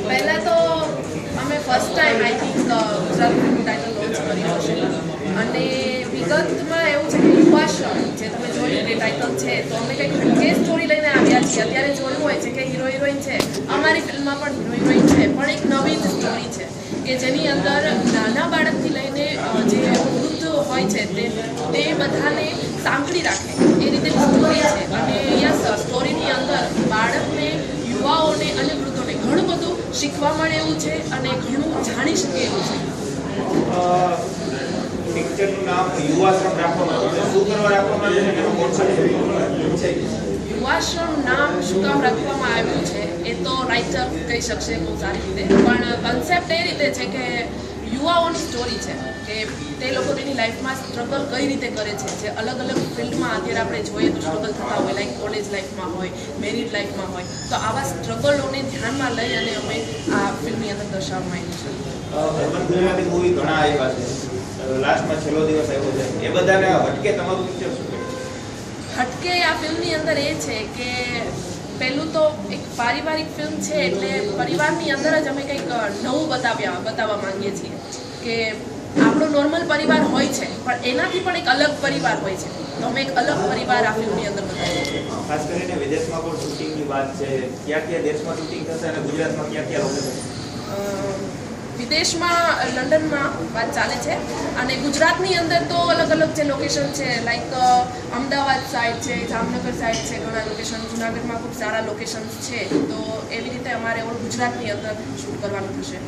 પહેલાં તો અમે first time I think Gujarat title launch કર્યું હશે અને વિગતમાં એવું છે કે યુવાશ્રમ જે તમે જોયું તે ટાઇટલ છે તો અમે કંઈક હટકે સ્ટોરી લઈને આવ્યા છીએ. અત્યારે જોયું હોય છે કે હીરો હિરોઈન છે, અમારી ફિલ્મમાં પણ હીરો હિરોઈન છે, પણ એક નવી જ સ્ટોરી છે કે જેની અંદર નાના બાળકથી લઈને જે વૃદ્ધ હોય છે તે બધાને સાંકળી રાખે એ રીતે સ્ટોરી છે. અને યસ, સ્ટોરીની અંદર બાળકને, યુવાઓને અને વૃદ્ધોને ઘણું બધું શીખવા મળે એવું છે અને ઘણું જાણી શકે એવું છે. પિક્ચરનું નામ યુવાશ્રમ રાખવામાં આવ્યું છે. શું કરવા રાખવામાં આવ્યું છે? યુવાશ્રમ નામ શું કામ રાખવામાં આવ્યું છે એ તો રાઇટર કહી શકશે બહુ સારી રીતે, પણ કન્સેપ્ટ એ રીતે છે કે યુવાઓની સ્ટોરી છે કે તે લોકો તેની લાઈફમાં સ્ટ્રગલ કઈ રીતે કરે છે. જે અલગ અલગ ફિલ્ડમાં અત્યારે આપણે જોઈએ તો સ્ટ્રગલ થતા હોય, લાઈક કોલેજ લાઈફમાં હોય, મેરિડ લાઈફમાં હોય, તો આવા સ્ટ્રગલોને ધ્યાનમાં લઈ અને અમે આ ફિલ્મની અંદર દર્શાવવામાં આવ્યું છે. મૂવી ઘણા આવ્યા છે, લાસ્ટમાં છેલ્લો દિવસ આવ્યો છે, એ બધાને હટકે તમારું પિક્ચર શું છે? હટકે આ ફિલ્મની અંદર એ છે કે પહેલું તો એક પારિવારિક ફિલ્મ છે એટલે પરિવારની અંદર જ અમે કંઈક નવું બતાવવા માંગીએ છીએ કે આપણો નોર્મલ પરિવાર હોય છે પણ એનાથી પણ એક અલગ પરિવાર હોય છે, તો અમે એક અલગ પરિવાર આ ફિલ્મની અંદર બતાવીએ છીએ. ખાસ કરીને વિદેશમાં પણ શૂટિંગની વાત છે, કયા દેશમાં શૂટિંગ થશે અને ગુજરાતમાં ક્યાં લોકેશન? વિદેશમાં લંડનમાં વાત ચાલે છે અને ગુજરાતની અંદર તો અલગ અલગ જે લોકેશન છે, લાઈક અમદાવાદ સાઈડ છે, જામનગર સાઈડ છે, ઘણા લોકેશન, જુનાગઢમાં ખૂબ સારા લોકેશન્સ છે, તો એવી રીતે અમારે ગુજરાતની અંદર શૂટ કરવાનું થશે.